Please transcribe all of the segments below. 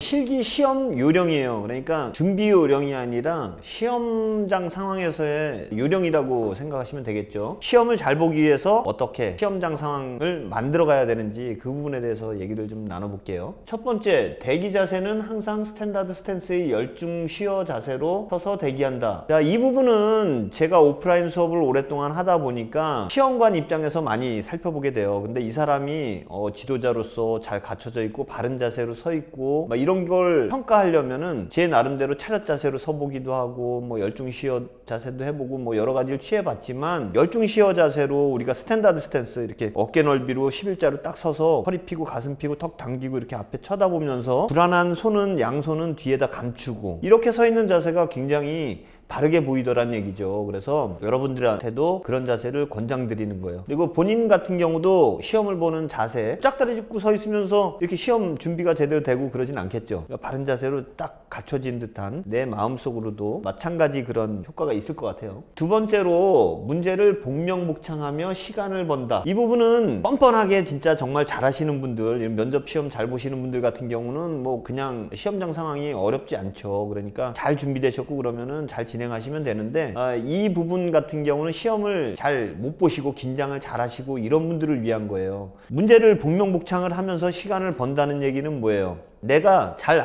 실기 시험 요령이에요. 그러니까 준비 요령이 아니라 시험장 상황에서의 요령이라고 생각하시면 되겠죠. 시험을 잘 보기 위해서 어떻게 시험장 상황을 만들어 가야 되는지 그 부분에 대해서 얘기를 좀 나눠볼게요. 첫 번째, 대기 자세는 항상 스탠다드 스탠스의 열중 쉬어 자세로 서서 대기한다. 자, 이 부분은 제가 오프라인 수업을 오랫동안 하다 보니까 시험관 입장에서 많이 살펴보게 돼요. 근데 이 사람이 지도자로서 잘 갖춰져 있고 바른 자세로 서 있고 막 이런 걸 평가하려면은 제 나름대로 차렷 자세로 서보기도 하고 뭐 열중 쉬어 자세도 해보고 뭐 여러 가지를 취해봤지만, 열중 쉬어 자세로 우리가 스탠다드 스탠스 이렇게 어깨 넓이로 11자로 딱 서서 허리 피고 가슴 피고 턱 당기고 이렇게 앞에 쳐다보면서 불안한 손은 양손은 뒤에다 감추고 이렇게 서 있는 자세가 굉장히 바르게 보이더란 얘기죠. 그래서 여러분들한테도 그런 자세를 권장드리는 거예요. 그리고 본인 같은 경우도 시험을 보는 자세, 짝다리 짚고 서 있으면서 이렇게 시험 준비가 제대로 되고 그러진 않겠죠. 그러니까 바른 자세로 딱 갖춰진 듯한 내 마음속으로도 마찬가지 그런 효과가 있을 것 같아요. 두 번째로, 문제를 복명복창하며 시간을 번다. 이 부분은 뻔뻔하게 진짜 정말 잘하시는 분들, 면접 시험 잘 보시는 분들 같은 경우는 뭐 그냥 시험장 상황이 어렵지 않죠. 그러니까 잘 준비되셨고 그러면은 잘 진행하시면 되는데, 이 부분 같은 경우는 시험을 잘 못 보시고 긴장을 잘 하시고 이런 분들을 위한 거예요. 문제를 복명복창을 하면서 시간을 번다는 얘기는 뭐예요? 내가 잘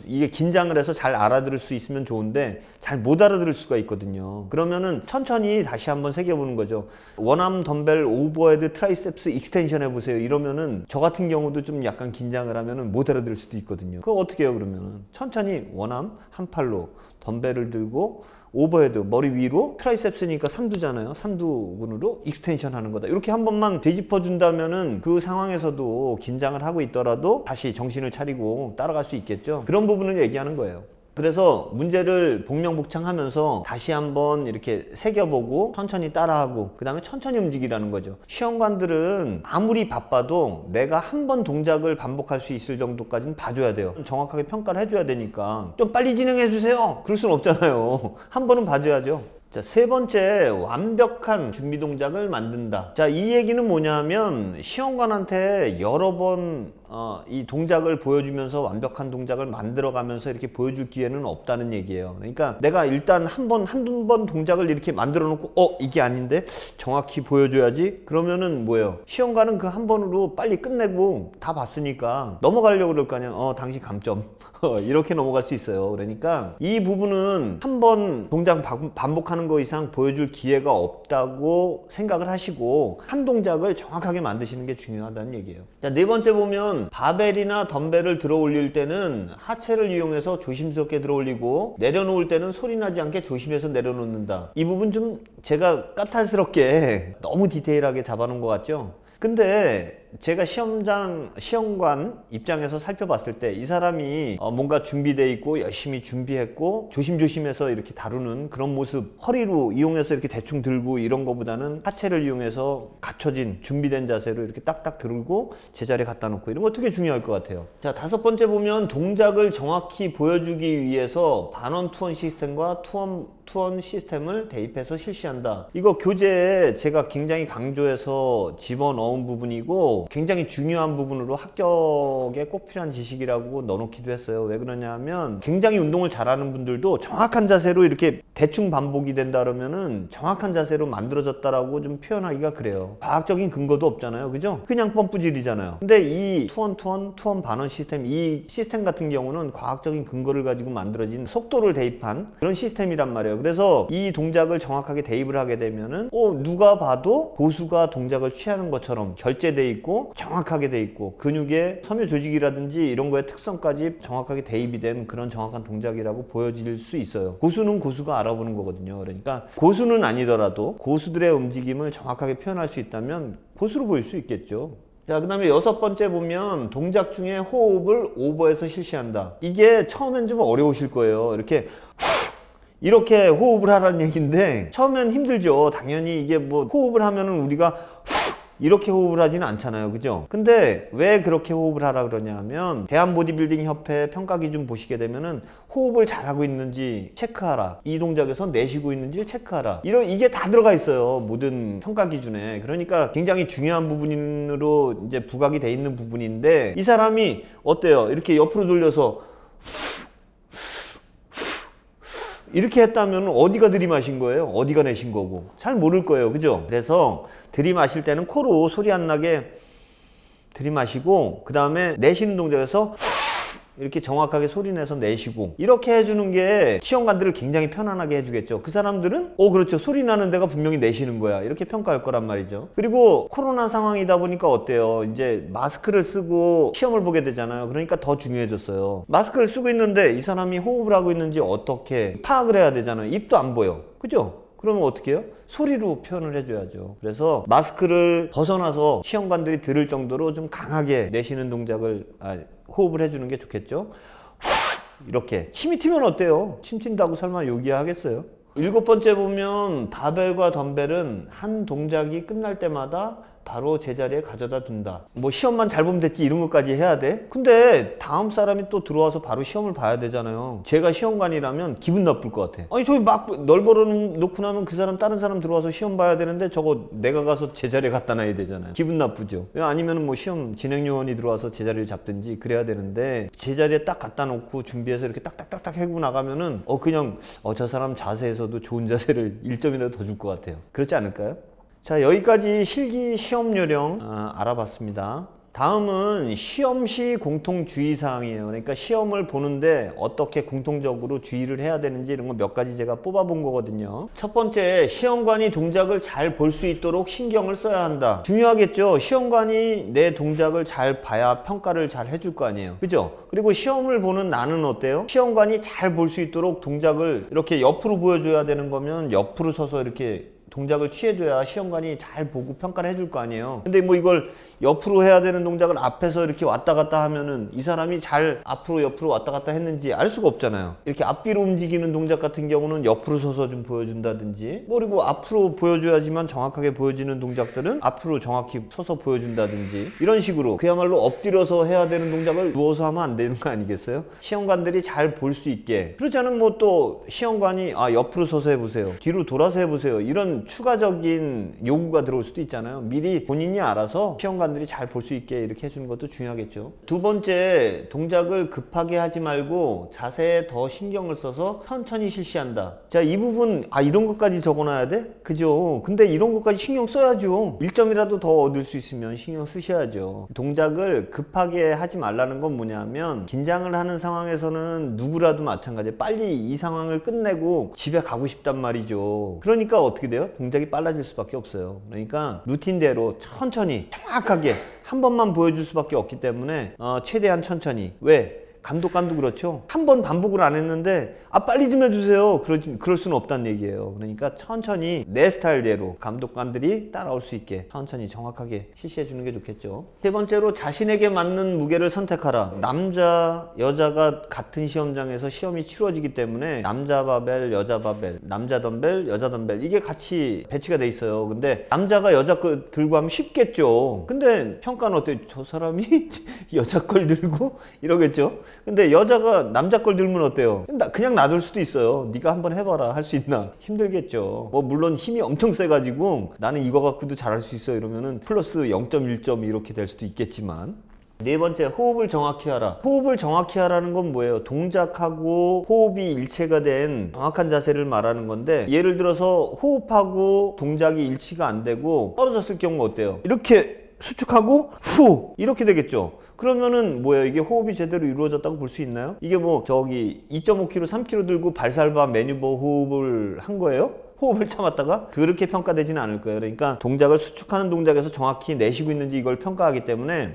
이게 긴장을 해서 잘 알아들을 수 있으면 좋은데 잘 못 알아들을 수가 있거든요. 그러면은 천천히 다시 한번 새겨보는 거죠. 원암 덤벨 오버헤드 트라이셉스 익스텐션 해보세요. 이러면은 저 같은 경우도 좀 약간 긴장을 하면은 못 알아들을 수도 있거든요. 그거 어떻게 해요? 그러면은 천천히 원암 한 팔로 덤벨을 들고 오버헤드 머리 위로, 트라이셉스니까 삼두잖아요. 삼두근으로 익스텐션 하는 거다. 이렇게 한 번만 되짚어 준다면은 그 상황에서도 긴장을 하고 있더라도 다시 정신을 차리고 따라갈 수 있겠죠. 그런 부분을 얘기하는 거예요. 그래서 문제를 복명복창하면서 다시 한번 이렇게 새겨보고 천천히 따라하고 그 다음에 천천히 움직이라는 거죠. 시험관들은 아무리 바빠도 내가 한 번 동작을 반복할 수 있을 정도까지는 봐줘야 돼요. 정확하게 평가를 해줘야 되니까 좀 빨리 진행해 주세요 그럴 수는 없잖아요. 한 번은 봐줘야죠. 자, 세 번째, 완벽한 준비 동작을 만든다. 자, 이 얘기는 뭐냐 하면 시험관한테 여러 번 이 동작을 보여주면서 완벽한 동작을 만들어가면서 이렇게 보여줄 기회는 없다는 얘기예요. 그러니까 내가 일단 한두 번 동작을 이렇게 만들어 놓고 이게 아닌데 정확히 보여줘야지 그러면은 뭐예요? 시험관은 그 한 번으로 빨리 끝내고 다 봤으니까 넘어가려고 그럴 거 아니야. 당신 감점 이렇게 넘어갈 수 있어요. 그러니까 이 부분은 한 번 동작 반복하는 거 이상 보여줄 기회가 없다고 생각을 하시고 한 동작을 정확하게 만드시는 게 중요하다는 얘기예요. 자, 네 번째 보면 바벨이나 덤벨을 들어 올릴 때는 하체를 이용해서 조심스럽게 들어 올리고 내려놓을 때는 소리 나지 않게 조심해서 내려놓는다. 이 부분 좀 제가 까탈스럽게 너무 디테일하게 잡아놓은 것 같죠? 근데 제가 시험관 입장에서 살펴봤을 때 이 사람이 뭔가 준비되어 있고 열심히 준비했고 조심조심해서 이렇게 다루는 그런 모습, 허리로 이용해서 이렇게 대충 들고 이런 거보다는 하체를 이용해서 갖춰진 준비된 자세로 이렇게 딱딱 들고 제자리에 갖다 놓고 이런 거 되게 중요할 것 같아요. 자, 다섯 번째 보면 동작을 정확히 보여주기 위해서 반원 투원 시스템과 투원 시스템을 대입해서 실시한다. 이거 교재에 제가 굉장히 강조해서 집어넣은 부분이고 굉장히 중요한 부분으로 합격에 꼭 필요한 지식이라고 넣어놓기도 했어요. 왜 그러냐 하면 굉장히 운동을 잘하는 분들도 정확한 자세로 이렇게 대충 반복이 된다 그러면은 정확한 자세로 만들어졌다라고 좀 표현하기가 그래요. 과학적인 근거도 없잖아요. 그죠? 그냥 펌프질이잖아요. 근데 이 투원 반원 시스템, 이 시스템 같은 경우는 과학적인 근거를 가지고 만들어진 속도를 대입한 그런 시스템이란 말이에요. 그래서 이 동작을 정확하게 대입을 하게 되면은 누가 봐도 고수가 동작을 취하는 것처럼 결제돼 있고 정확하게 돼 있고 근육의 섬유 조직이라든지 이런 거의 특성까지 정확하게 대입이 된 그런 정확한 동작이라고 보여질 수 있어요. 고수는 고수가 알아보는 거거든요. 그러니까 고수는 아니더라도 고수들의 움직임을 정확하게 표현할 수 있다면 고수로 보일 수 있겠죠. 자, 그 다음에 여섯 번째 보면 동작 중에 호흡을 오버해서 실시한다. 이게 처음엔 좀 어려우실 거예요. 이렇게 호흡을 하라는 얘기인데 처음엔 힘들죠. 당연히 이게 뭐 호흡을 하면은 우리가 이렇게 호흡을 하지는 않잖아요. 그죠? 근데 왜 그렇게 호흡을 하라 그러냐 하면 대한보디빌딩 협회 평가 기준 보시게 되면은 호흡을 잘하고 있는지 체크하라, 이 동작에서 내쉬고 있는지 체크하라, 이게 다 들어가 있어요. 모든 평가 기준에. 그러니까 굉장히 중요한 부분으로 이제 부각이 돼 있는 부분인데 이 사람이 어때요? 이렇게 옆으로 돌려서 이렇게 했다면 어디가 들이마신 거예요? 어디가 내신 거고? 잘 모를 거예요. 그죠? 그래서 들이마실 때는 코로 소리 안 나게 들이마시고 그 다음에 내쉬는 동작에서 이렇게 정확하게 소리내서 내쉬고 이렇게 해주는 게 시험관들을 굉장히 편안하게 해주겠죠. 그 사람들은 그렇죠. 소리 나는 데가 분명히 내쉬는 거야. 이렇게 평가할 거란 말이죠. 그리고 코로나 상황이다 보니까 어때요? 이제 마스크를 쓰고 시험을 보게 되잖아요. 그러니까 더 중요해졌어요. 마스크를 쓰고 있는데 이 사람이 호흡을 하고 있는지 어떻게 파악을 해야 되잖아요. 입도 안 보여. 그죠? 그러면 어떻게 해요? 소리로 표현을 해줘야죠. 그래서 마스크를 벗어나서 시험관들이 들을 정도로 좀 강하게 내쉬는 동작을 호흡을 해주는 게 좋겠죠. 이렇게 침이 튀면 어때요? 침 튄다고 설마 요기하겠어요? 7번째 보면 바벨과 덤벨은 한 동작이 끝날 때마다 바로 제자리에 가져다 둔다. 뭐 시험만 잘 보면 됐지 이런 것까지 해야 돼? 근데 다음 사람이 또 들어와서 바로 시험을 봐야 되잖아요. 제가 시험관이라면 기분 나쁠 것 같아. 아니 저기 막 널브러 놓고 나면 그 사람 다른 사람 들어와서 시험 봐야 되는데 저거 내가 가서 제자리에 갖다 놔야 되잖아요. 기분 나쁘죠. 아니면 뭐 시험 진행요원이 들어와서 제자리를 잡든지 그래야 되는데 제자리에 딱 갖다 놓고 준비해서 이렇게 딱딱딱딱 해고 나가면은 그냥 저 사람 자세에서도 좋은 자세를 1점이라도 더 줄 것 같아요. 그렇지 않을까요? 자, 여기까지 실기 시험 요령 알아봤습니다. 다음은 시험 시 공통 주의사항이에요. 그러니까 시험을 보는데 어떻게 공통적으로 주의를 해야 되는지 이런 거 몇 가지 제가 뽑아본 거거든요. 첫 번째, 시험관이 동작을 잘 볼 수 있도록 신경을 써야 한다. 중요하겠죠. 시험관이 내 동작을 잘 봐야 평가를 잘 해줄 거 아니에요. 그죠? 그리고 시험을 보는 나는 어때요? 시험관이 잘 볼 수 있도록 동작을 이렇게 옆으로 보여줘야 되는 거면 옆으로 서서 이렇게 동작을 취해줘야 시험관이 잘 보고 평가를 해줄 거 아니에요. 근데 뭐 이걸 옆으로 해야 되는 동작을 앞에서 이렇게 왔다 갔다 하면은 이 사람이 잘 앞으로 옆으로 왔다 갔다 했는지 알 수가 없잖아요. 이렇게 앞뒤로 움직이는 동작 같은 경우는 옆으로 서서 좀 보여준다든지 그리고 앞으로 보여줘야지만 정확하게 보여지는 동작들은 앞으로 정확히 서서 보여준다든지 이런 식으로 그야말로 엎드려서 해야 되는 동작을 누워서 하면 안 되는 거 아니겠어요? 시험관들이 잘 볼 수 있게. 그렇지 않으면 뭐 또 시험관이 옆으로 서서 해보세요, 뒤로 돌아서 해보세요, 이런 추가적인 요구가 들어올 수도 있잖아요. 미리 본인이 알아서 시험관 들이 잘 볼 수 있게 이렇게 해주는 것도 중요하겠죠. 두 번째, 동작을 급하게 하지 말고 자세에 더 신경을 써서 천천히 실시한다. 자, 이 부분 이런 것까지 적어놔야 돼? 그죠? 근데 이런 것까지 신경 써야죠. 1점이라도 더 얻을 수 있으면 신경 쓰셔야죠. 동작을 급하게 하지 말라는 건 뭐냐면 긴장을 하는 상황에서는 누구라도 마찬가지예요. 빨리 이 상황을 끝내고 집에 가고 싶단 말이죠. 그러니까 어떻게 돼요? 동작이 빨라질 수밖에 없어요. 그러니까 루틴대로 천천히 정확하게 한 번만 보여줄 수밖에 없기 때문에 최대한 천천히. 왜? 감독관도 그렇죠. 한 번 반복을 안 했는데 빨리 좀 해주세요. 그럴 수는 없다는 얘기예요. 그러니까 천천히 내 스타일대로 감독관들이 따라올 수 있게 천천히 정확하게 실시해 주는 게 좋겠죠. 세 번째로, 자신에게 맞는 무게를 선택하라. 남자, 여자가 같은 시험장에서 시험이 치러지기 때문에 남자 바벨, 여자 바벨, 남자 덤벨, 여자 덤벨 이게 같이 배치가 돼 있어요. 근데 남자가 여자 거 들고 하면 쉽겠죠. 근데 평가는 어때요? 저 사람이 여자 걸 들고 이러겠죠. 근데 여자가 남자 걸 들면 어때요? 그냥 놔둘 수도 있어요. 네가 한번 해봐라. 할 수 있나? 힘들겠죠. 뭐 물론 힘이 엄청 세가지고 나는 이거 갖고도 잘할 수 있어 이러면은 플러스 0.1점 이렇게 될 수도 있겠지만. 네 번째, 호흡을 정확히 하라. 호흡을 정확히 하라는 건 뭐예요? 동작하고 호흡이 일체가 된 정확한 자세를 말하는 건데, 예를 들어서 호흡하고 동작이 일치가 안 되고 떨어졌을 경우 어때요? 이렇게 수축하고 후 이렇게 되겠죠. 그러면은 뭐예요? 이게 호흡이 제대로 이루어졌다고 볼 수 있나요? 이게 뭐 저기 2.5kg, 3kg 들고 발살바 매뉴버 호흡을 한 거예요? 호흡을 참았다가? 그렇게 평가되지는 않을 거예요. 그러니까 동작을 수축하는 동작에서 정확히 내쉬고 있는지 이걸 평가하기 때문에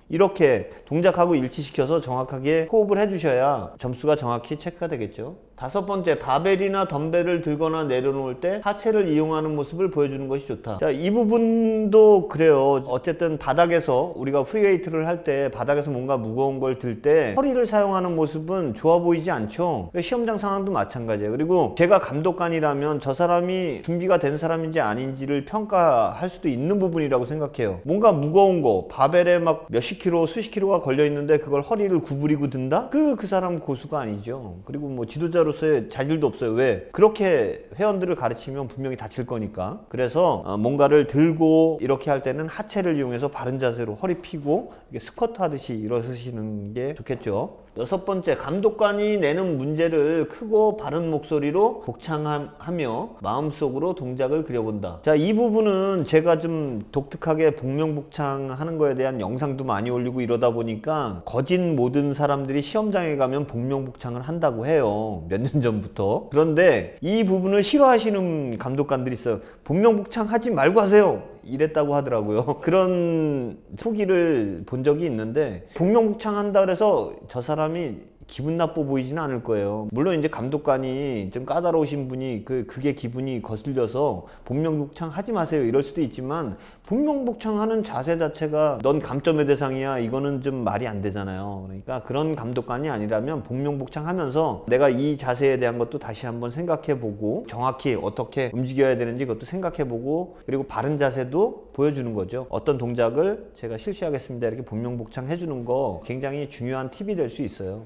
이렇게 동작하고 일치시켜서 정확하게 호흡을 해주셔야 점수가 정확히 체크가 되겠죠. 다섯 번째, 바벨이나 덤벨을 들거나 내려놓을 때 하체를 이용하는 모습을 보여주는 것이 좋다. 자, 이 부분도 그래요. 어쨌든 바닥에서 우리가 프리웨이트를 할 때 바닥에서 뭔가 무거운 걸 들 때 허리를 사용하는 모습은 좋아 보이지 않죠. 시험장 상황도 마찬가지예요. 그리고 제가 감독관이라면 저 사람이 준비가 된 사람인지 아닌지를 평가할 수도 있는 부분이라고 생각해요. 뭔가 무거운 거, 바벨에 막 몇십 킬로, 수십 킬로가 걸려 있는데 그걸 허리를 구부리고 든다? 그 사람 고수가 아니죠. 그리고 뭐 지도자로서의 자질도 없어요. 왜? 그렇게 회원들을 가르치면 분명히 다칠 거니까. 그래서 뭔가를 들고 이렇게 할 때는 하체를 이용해서 바른 자세로 허리 펴고 스쿼트 하듯이 일어서시는 게 좋겠죠. 6번째, 감독관이 내는 문제를 크고 바른 목소리로 복창하며 마음속으로 동작을 그려본다. 자, 이 부분은 제가 좀 독특하게 복명복창 하는 거에 대한 영상도 많이 올리고 이러다 보니까 거짓 모든 사람들이 시험장에 가면 복명복창을 한다고 해요. 몇 년 전부터. 그런데 이 부분을 싫어하시는 감독관들이 있어요. 복명복창 하지 말고 하세요. 이랬다고 하더라고요. 그런 후기를 본 적이 있는데, 복명복창 한다 그래서 저 사람이 기분 나빠 보이지는 않을 거예요. 물론 이제 감독관이 좀 까다로우신 분이 그게 기분이 거슬려서 복명복창 하지 마세요 이럴 수도 있지만, 복명복창 하는 자세 자체가 넌 감점의 대상이야, 이거는 좀 말이 안 되잖아요. 그러니까 그런 감독관이 아니라면 복명복창 하면서 내가 이 자세에 대한 것도 다시 한번 생각해 보고, 정확히 어떻게 움직여야 되는지 그것도 생각해 보고, 그리고 바른 자세도 보여주는 거죠. 어떤 동작을 제가 실시하겠습니다 이렇게 복명복창 해주는 거 굉장히 중요한 팁이 될 수 있어요.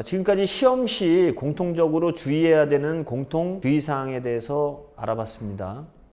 지금까지 시험 시 공통적으로 주의해야 되는 공통 주의사항에 대해서 알아봤습니다.